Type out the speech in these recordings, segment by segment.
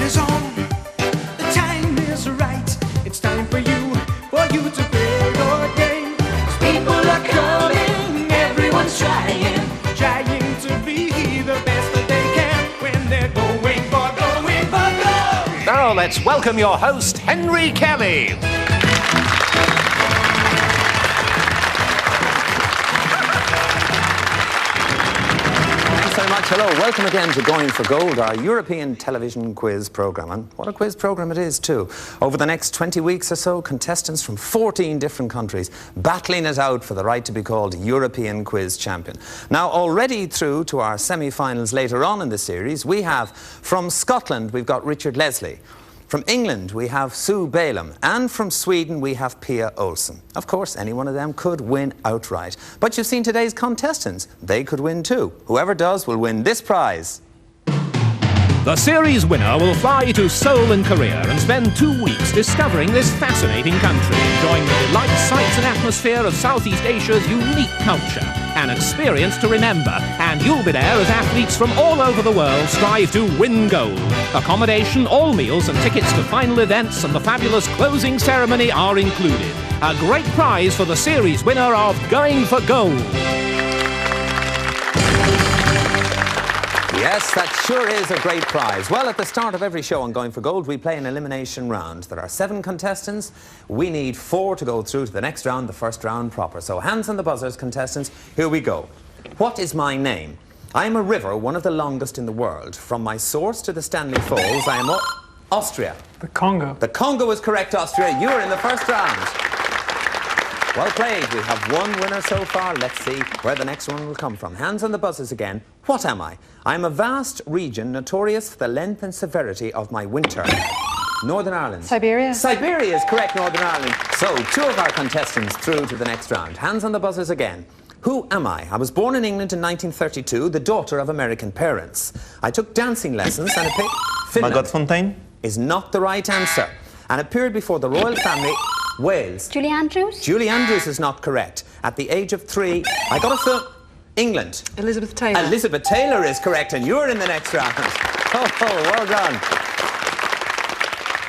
is on, the time is right. It's time for you to play your game. 'Cause people are coming, everyone's trying to be the best that they can when they're going for gold. Now let's welcome your host, Henry Kelly. Thanks very much. Hello, welcome again to Going for Gold, our European television quiz programme. And what a quiz programme it is too. Over the next 20 weeks or so, contestants from 14 different countries battling it out for the right to be called European Quiz Champion. Now, already through to our semi-finals later on in the series, we have from Scotland, we've got Richard Leslie. From England, we have Sue Belem, and from Sweden, we have Pia Olsen. Of course, any one of them could win outright. But you've seen today's contestants. They could win too. Whoever does will win this prize. The series winner will fly to Seoul in Korea and spend 2 weeks discovering this fascinating country, enjoying the delight, sights and atmosphere of Southeast Asia's unique culture. An experience to remember, and you'll be there as athletes from all over the world strive to win gold. Accommodation, all meals and tickets to final events and the fabulous closing ceremony are included. A great prize for the series winner of Going for Gold. Yes, that sure is a great prize. Well, at the start of every show on Going for Gold, we play an elimination round. There are 7 contestants. We need 4 to go through to the next round, the first round proper. So hands on the buzzers, contestants. Here we go. What is my name? I am a river, one of the longest in the world. From my source to the Stanley Falls, I am Austria. The Congo. The Congo is correct, Austria. You are in the first round. Well played. We have 1 winner so far. Let's see where the next one will come from. Hands on the buzzers again. What am I? I am a vast region notorious for the length and severity of my winter. Northern Ireland. Siberia. Siberia is correct, Northern Ireland. So 2 of our contestants through to the next round. Hands on the buzzers again. Who am I? I was born in England in 1932, the daughter of American parents. I took dancing lessons and Finland Margaret Fontaine is not the right answer. And appeared before the royal family. Wales. Julie Andrews. Julie Andrews is not correct. At the age of 3, I got a film. England. Elizabeth Taylor. Elizabeth Taylor is correct, and you're in the next round. Oh, well done.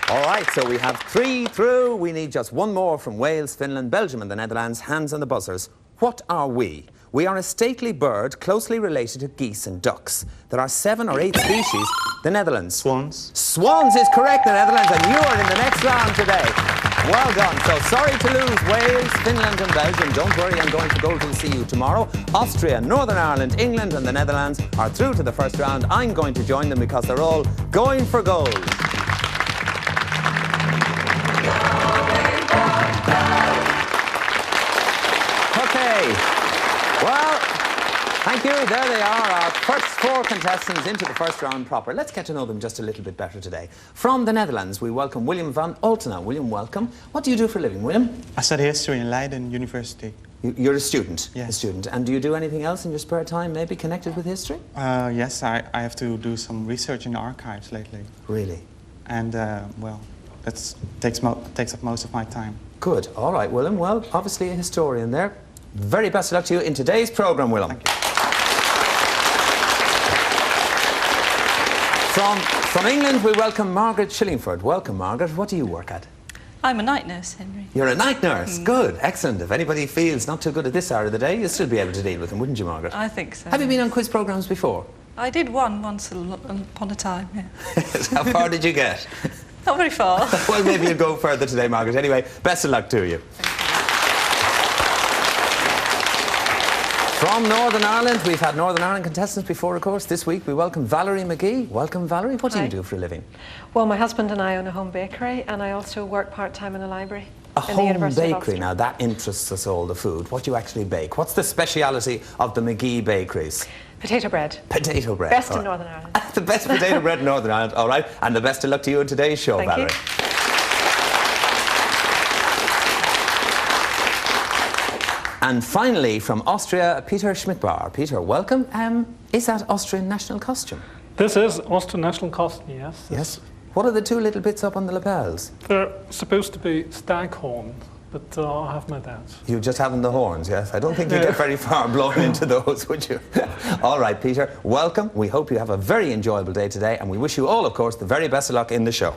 All right, so we have 3 through. We need just 1 more from Wales, Finland, Belgium, and the Netherlands. Hands on the buzzers. What are we? We are a stately bird closely related to geese and ducks. There are 7 or 8 species. The Netherlands. Swans. Swans is correct, the Netherlands, and you are in the next round today. Well done. So sorry to lose Wales, Finland and Belgium. Don't worry, I'm going for gold. We'll see you tomorrow. Austria, Northern Ireland, England and the Netherlands are through to the first round. I'm going to join them because they're all going for gold. Okay. Well, thank you. There they are, our first 4 contestants into the first round proper. Let's get to know them just a little bit better today. From the Netherlands, we welcome Willem van Altena. William, welcome. What do you do for a living, William? I study history in Leiden University. You're a student? Yes. A student. And do you do anything else in your spare time, maybe connected with history? Yes, I have to do some research in the archives lately. Really? And, well, that takes up most of my time. Good. All right, Willem. Well, obviously a historian there. Very best of luck to you in today's programme, Willem. Thank you. From England, we welcome Margaret Shillingford. Welcome, Margaret. What do you work at? I'm a night nurse, Henry. You're a night nurse. Good. Excellent. If anybody feels not too good at this hour of the day, you'll still be able to deal with them, wouldn't you, Margaret? I think so. Have you been on quiz programmes before? I did one once upon a time, yeah. How far did you get? Not very far. Well, maybe you'll go further today, Margaret. Anyway, best of luck to you. From Northern Ireland, we've had Northern Ireland contestants before, of course. This week we welcome Valerie McGee. Welcome, Valerie. What do you do for a living? Well, my husband and I own a home bakery, and I also work part-time in a library. A home bakery. Now, that interests us all, the food. What do you actually bake? What's the speciality of the McGee bakeries? Potato bread. Potato bread. Best in Northern Ireland. The best potato bread in Northern Ireland. All right. And the best of luck to you in today's show, Thank Valerie. You. And finally, from Austria, Peter Schmidbauer. Peter, welcome. Is that Austrian national costume? This is Austrian national costume, yes. Yes. What are the 2 little bits up on the lapels? They're supposed to be staghorn. but I have my doubts. You just haven't the horns, yes? I don't think you'd get very far blown into those, would you? All right, Peter, welcome. We hope you have a very enjoyable day today, and we wish you all, of course, the very best of luck in the show.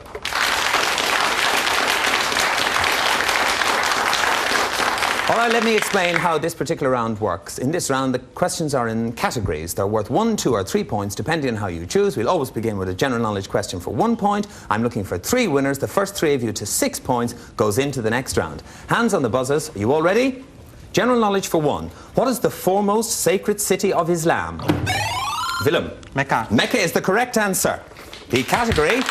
All right, let me explain how this particular round works. In this round, the questions are in categories. They're worth 1, 2 or 3 points, depending on how you choose. We'll always begin with a general knowledge question for 1 point. I'm looking for 3 winners. The first 3 of you to 6 points goes into the next round. Hands on the buzzers. Are you all ready? General knowledge for 1. What is the foremost sacred city of Islam? Willem. Mecca. Mecca is the correct answer. The category...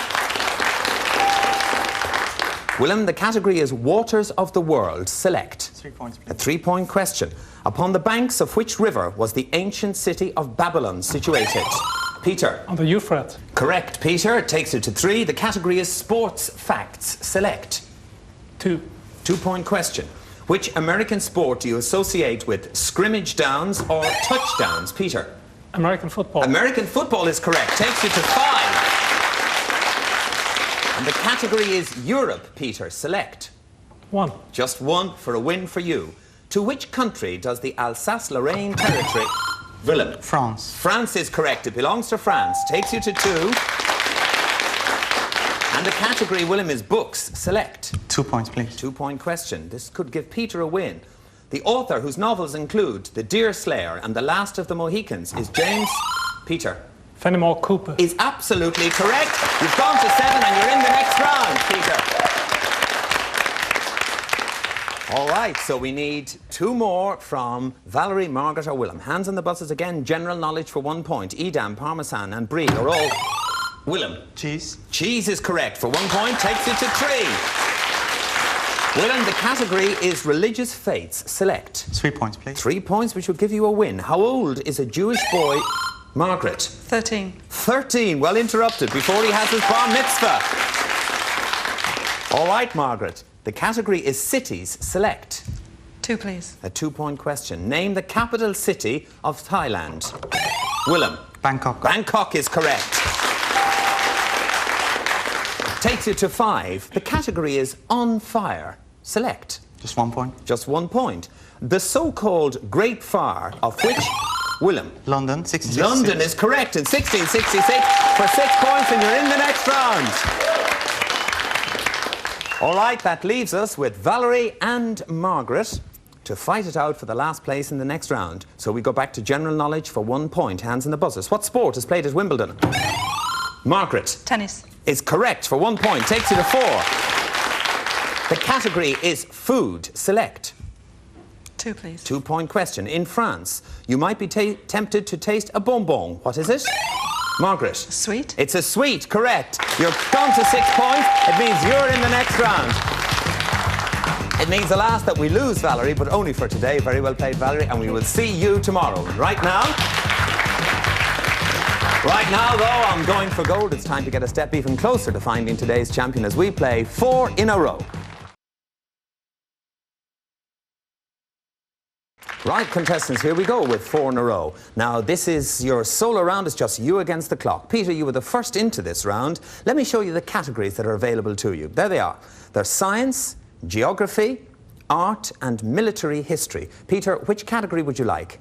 Willem, the category is Waters of the World. Select. 3 points, please. A 3-point question. Upon the banks of which river was the ancient city of Babylon situated? Peter. On the Euphrates. Correct, Peter. It takes you to 3. The category is Sports Facts. Select. 2. 2-point question. Which American sport do you associate with scrimmage downs or touchdowns? Peter. American football. American football is correct. Takes you to 5. And the category is Europe, Peter. Select. 1. Just 1 for a win for you. To which country does the Alsace-Lorraine territory... Willem. France. France is correct. It belongs to France. Takes you to 2. And the category, Willem, is books. Select. 2 points, please. 2-point question. This could give Peter a win. The author whose novels include The Deer Slayer and The Last of the Mohicans is James... Peter. Fenimore Cooper. Is absolutely correct. You've gone to 7 and you're in the next round, Peter. All right, so we need 2 more from Valerie, Margaret or Willem. Hands on the buzzers again. General knowledge for 1 point. Edam, Parmesan and Brie are all... Willem. Cheese. Cheese is correct for 1 point. Takes you to 3. Willem, the category is religious faiths. Select. 3 points, please. 3 points, which will give you a win. How old is a Jewish boy... Margaret. 13. 13, well interrupted, before he has his bar mitzvah. All right, Margaret. The category is cities. Select. 2, please. A 2-point question. Name the capital city of Thailand. Willem. Bangkok. Bangkok is correct. Takes you to 5. The category is on fire. Select. Just 1 point. Just 1 point. The so-called Great Fire of which... Willem. London, 1666. London is correct in 1666 for 6 points, and you're in the next round. All right, that leaves us with Valerie and Margaret to fight it out for the last place in the next round. So we go back to general knowledge for 1 point. Hands on the buzzers. What sport is played at Wimbledon? Margaret. Tennis. Is correct for 1 point. Takes you to 4. The category is food. Select. 2, please. 2-point question. In France, you might be tempted to taste a bonbon. What is it? Margaret. Sweet. It's a sweet, correct. You're gone to 6 points. It means you're in the next round. It means, alas, that we lose Valerie, but only for today. Very well played, Valerie, and we will see you tomorrow. Right now, though, I'm going for gold. It's time to get a step even closer to finding today's champion as we play 4 in a row. Right, contestants, here we go with 4 in a row. Now, this is your solo round. It's just you against the clock. Peter, you were the first into this round. Let me show you the categories that are available to you. There they are. They're science, geography, art and military history. Peter, which category would you like?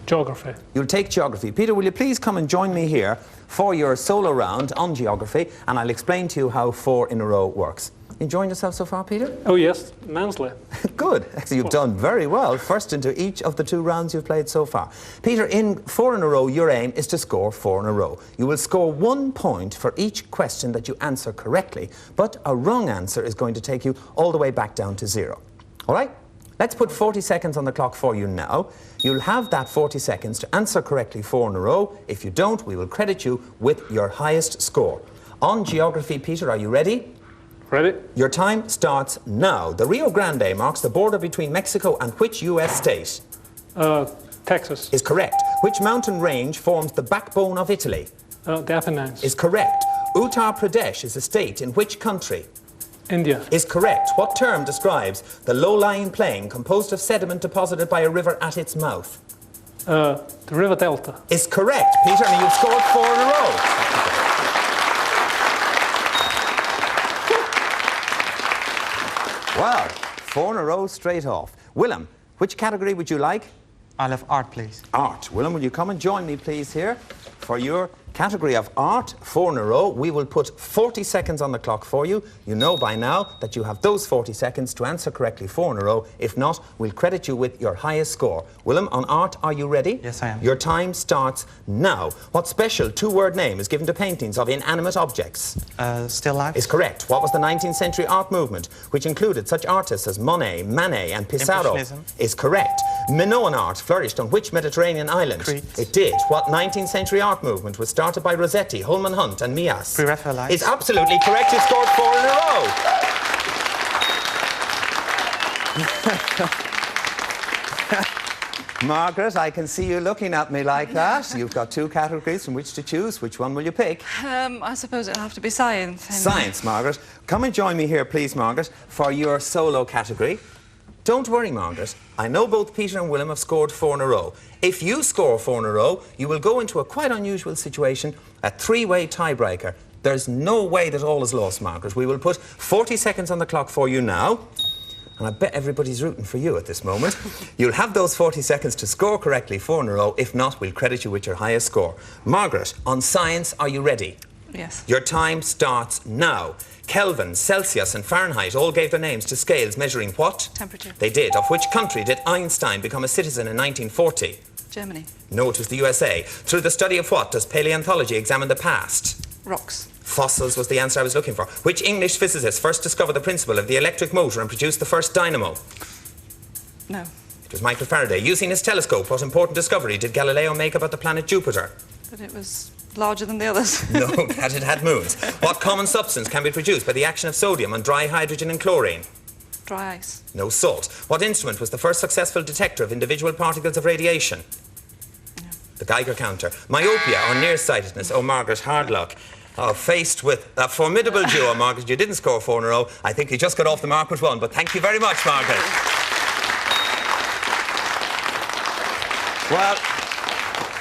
Geography. You'll take geography. Peter, will you please come and join me here for your solo round on geography, and I'll explain to you how 4 in a row works. Enjoying yourself so far, Peter? Oh, yes, immensely. Good. Actually, you've done very well. First into each of the 2 rounds you've played so far. Peter, in 4 in a row, your aim is to score 4 in a row. You will score 1 point for each question that you answer correctly, but a wrong answer is going to take you all the way back down to 0. All right? Let's put 40 seconds on the clock for you now. You'll have that 40 seconds to answer correctly 4 in a row. If you don't, we will credit you with your highest score. On geography, Peter, are you ready? Ready? Your time starts now. The Rio Grande marks the border between Mexico and which U.S. state? Texas. Is correct. Which mountain range forms the backbone of Italy? The Apennines. Is correct. Uttar Pradesh is a state in which country? India. Is correct. What term describes the low-lying plain composed of sediment deposited by a river at its mouth? The River Delta. Is correct. Peter, and you've scored 4 in a row. Well, 4 in a row straight off. Willem, which category would you like? I'll have art, please. Art. Willem, will you come and join me, please, here? For your category of art, 4 in a row, we will put 40 seconds on the clock for you. You know by now that you have those 40 seconds to answer correctly 4 in a row. If not, we'll credit you with your highest score. Willem, on art, are you ready? Yes, I am. Your time starts now. What special two-word name is given to paintings of inanimate objects? Still life? Is correct. What was the 19th century art movement, which included such artists as Monet, Manet and Pissarro? Impressionism. Is correct. Minoan art flourished on which Mediterranean island? Crete. It did. What 19th century art movement was started by Rossetti, Holman Hunt and Mias? Pre-Raphaelites. Is absolutely correct. You scored 4 in a row. Margaret, I can see you looking at me like that. You've got 2 categories from which to choose. Which one will you pick? I suppose it'll have to be science. Science, Margaret. Come and join me here, please, Margaret, for your solo category. Don't worry, Margaret. I know both Peter and Willem have scored 4 in a row. If you score 4 in a row, you will go into a quite unusual situation, a 3-way tiebreaker. There's no way that all is lost, Margaret. We will put 40 seconds on the clock for you now. And I bet everybody's rooting for you at this moment. You'll have those 40 seconds to score correctly 4 in a row. If not, we'll credit you with your highest score. Margaret, on science, are you ready? Yes. Your time starts now. Kelvin, Celsius and Fahrenheit all gave their names to scales measuring what? Temperature. They did. Of which country did Einstein become a citizen in 1940? Germany. No, it was the USA. Through the study of what does paleontology examine the past? Rocks. Fossils was the answer I was looking for. Which English physicist first discovered the principle of the electric motor and produced the first dynamo? No. It was Michael Faraday. Using his telescope, what important discovery did Galileo make about the planet Jupiter? But it was larger than the others. No, that it had moons. What common substance can be produced by the action of sodium on dry hydrogen and chlorine? Dry ice. No, salt. What instrument was the first successful detector of individual particles of radiation? No. The Geiger counter. Myopia or nearsightedness. Oh, Margaret, hard luck. Oh, faced with a formidable duo, Margaret. You didn't score 4 in a row. I think you just got off the mark with 1, but thank you very much, Margaret.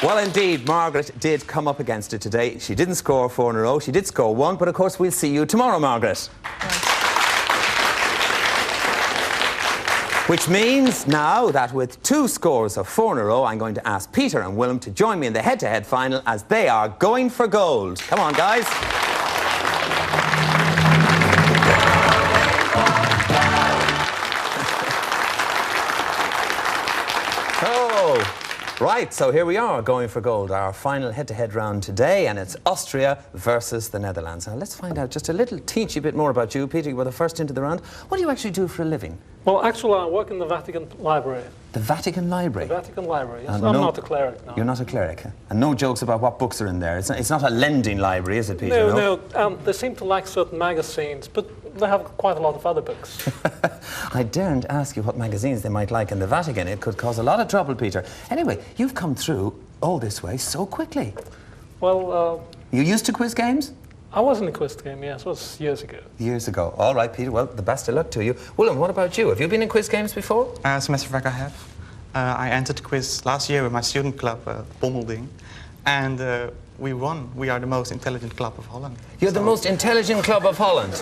Well, indeed, Margaret did come up against it today. She didn't score 4 in a row. She did score 1, but of course we'll see you tomorrow, Margaret. Which means now that with 2 scores of 4 in a row, I'm going to ask Peter and Willem to join me in the head-to-head final as they are going for gold. Come on, guys. Right, so here we are going for gold, our final head-to-head round today, and it's Austria versus the Netherlands. Now let's find out just a little teensy bit more about you. Peter, you were the first into the round. What do you actually do for a living? Well, actually, I work in the Vatican Library. The Vatican Library? The Vatican Library, yes. And I'm not a cleric, no. You're not a cleric? Huh? And no jokes about what books are in there? It's not a lending library, is it, Peter? No. They seem to like certain magazines, but they have quite a lot of other books. I daren't ask you what magazines they might like in the Vatican. It could cause a lot of trouble, Peter. Anyway, you've come through all this way so quickly. Well, You used to quiz games? I was in a quiz game, yes. It was years ago. Years ago. All right, Peter. Well, the best of luck to you. Willem, what about you? Have you been in quiz games before? As a matter of fact, I have. I entered the quiz last year with my student club, Bommelding, and we won. We are the most intelligent club of Holland. You're the most intelligent club of Holland.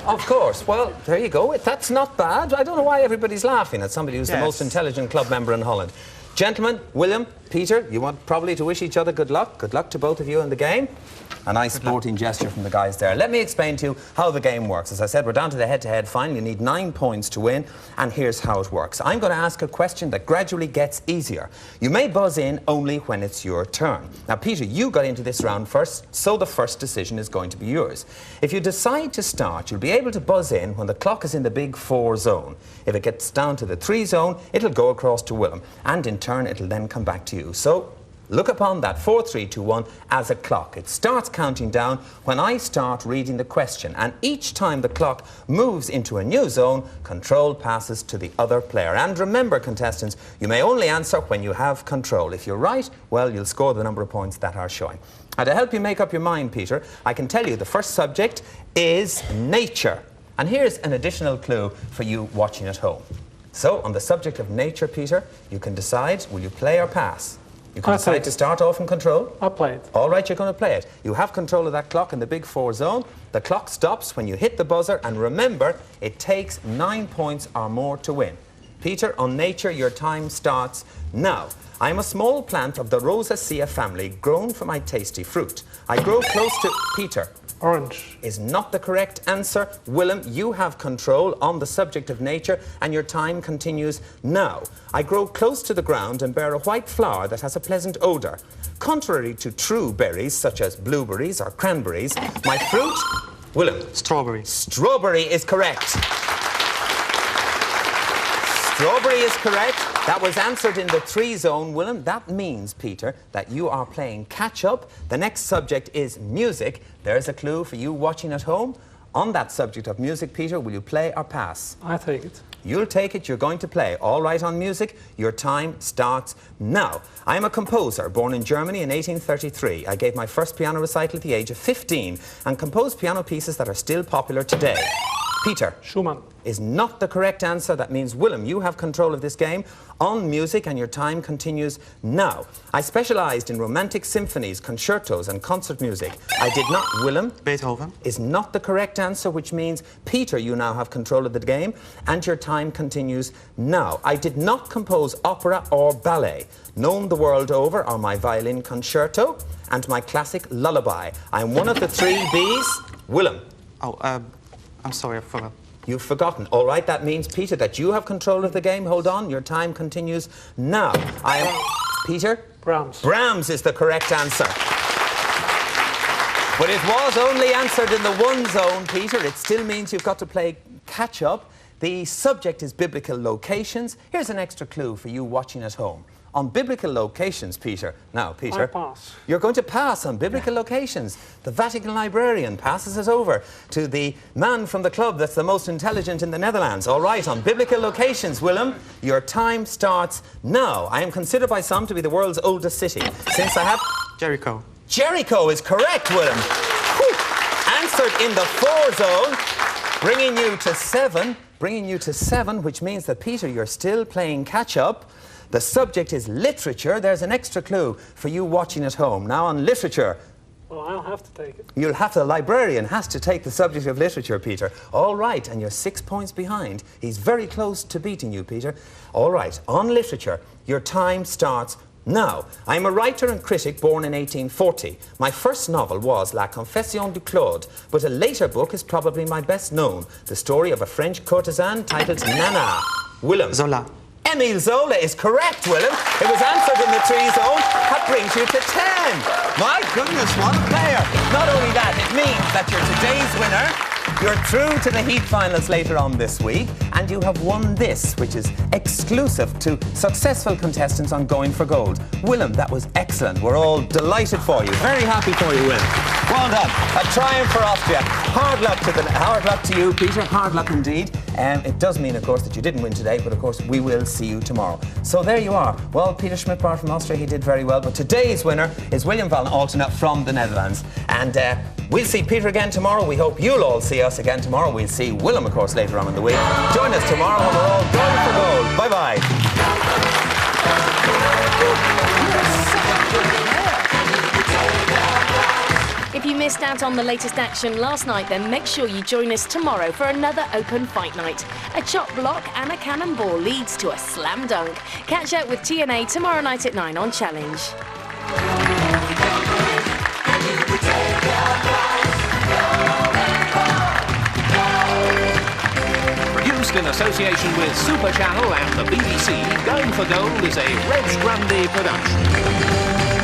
Of course. Well, there you go. That's not bad. I don't know why everybody's laughing at somebody who's the most intelligent club member in Holland. Gentlemen, Willem, Peter, you want probably to wish each other good luck. Good luck to both of you in the game. A nice sporting gesture from the guys there. Let me explain to you how the game works. As I said, we're down to the head-to-head final. You need 9 points to win, and here's how it works. I'm going to ask a question that gradually gets easier. You may buzz in only when it's your turn. Now, Peter, you got into this round first, so the first decision is going to be yours. If you decide to start, you'll be able to buzz in when the clock is in the big 4 zone. If it gets down to the 3 zone, it'll go across to Willem, and in turn, it'll then come back to you. So, look upon that 4, 3, 2, 1 as a clock. It starts counting down when I start reading the question, and each time the clock moves into a new zone, control passes to the other player. And remember, contestants, you may only answer when you have control. If you're right, well, you'll score the number of points that are showing. And to help you make up your mind, Peter, I can tell you the first subject is nature. And here's an additional clue for you watching at home. So, on the subject of nature, Peter, you can decide, will you play or pass? You can I decide take to it. start off in control. I play it. All right, you're going to play it. You have control of that clock in the big 4 zone. The clock stops when you hit the buzzer, and remember, it takes 9 points or more to win. Peter, on nature, your time starts now. I am a small plant of the Rosaceae family, grown from my tasty fruit. I grow close to... Peter. Orange. Is not the correct answer. Willem, you have control on the subject of nature, and your time continues now. I grow close to the ground and bear a white flower that has a pleasant odour. Contrary to true berries, such as blueberries or cranberries, my fruit... Willem. Strawberry. Strawberry is correct. Strawberry is correct. That was answered in the 3 zone, Willem. That means, Peter, that you are playing catch-up. The next subject is music. There's a clue for you watching at home. On that subject of music, Peter, will you play or pass? I take it. You'll take it, you're going to play. All right on music, your time starts now. I am a composer, born in Germany in 1833. I gave my first piano recital at the age of 15 and composed piano pieces that are still popular today. Peter. Schumann. Is not the correct answer. That means, Willem, you have control of this game on music, and your time continues now. I specialised in romantic symphonies, concertos and concert music. I did not... Willem. Beethoven. Is not the correct answer, which means, Peter, you now have control of the game, and your time continues now. I did not compose opera or ballet. Known the world over are my violin concerto and my classic lullaby. I am one of the 3 Bs. Willem. Oh, I'm sorry, I forgot. You've forgotten. All right, that means, Peter, that you have control of the game. Hold on, your time continues now. I am... Peter? Brahms. Brahms is the correct answer. But it was only answered in the 1 zone, Peter. It still means you've got to play catch-up. The subject is biblical locations. Here's an extra clue for you watching at home. On biblical locations, Peter. Now, Peter. I pass. You're going to pass on biblical locations. The Vatican librarian passes it over to the man from the club that's the most intelligent in the Netherlands. All right, on biblical locations, Willem, your time starts now. I am considered by some to be the world's oldest city, since I have... Jericho. Jericho is correct, Willem. Whew. Answered in the 4 zone, bringing you to 7, which means that, Peter, you're still playing catch-up. The subject is literature. There's an extra clue for you watching at home. Now, on literature... Well, I'll have to take it. You'll have to... The librarian has to take the subject of literature, Peter. All right, and you're 6 points behind. He's very close to beating you, Peter. All right, on literature, your time starts now. I'm a writer and critic born in 1840. My first novel was La Confession du Claude, but a later book is probably my best known, the story of a French courtesan titled Nana. Willem. Zola. Émile Zola is correct, Willem. It was answered in the 3 zone. That brings you to 10. My goodness, what a player. Not only that, it means that you're today's winner. You're through to the heat finals later on this week, and you have won this, which is exclusive to successful contestants on Going for Gold. Willem, that was excellent. We're all delighted for you. Very happy for you, Willem. Well done. A triumph for Austria. Hard luck to you, Peter. Hard luck indeed. It does mean, of course, that you didn't win today, but of course we will see you tomorrow. So there you are. Well, Peter Schmidtbauer from Austria, he did very well, but today's winner is William van Altena from the Netherlands. And we'll see Peter again tomorrow. We hope you'll all see us again tomorrow. We'll see Willem, of course, later on in the week. Join us tomorrow when we're all going for gold. Bye-bye. If you missed out on the latest action last night, then make sure you join us tomorrow for another open fight night. A chop block and a cannonball leads to a slam dunk. Catch up with TNA tomorrow night at 9 on Challenge. Produced in association with Super Channel and the BBC, Going for Gold is a Reg Grundy production.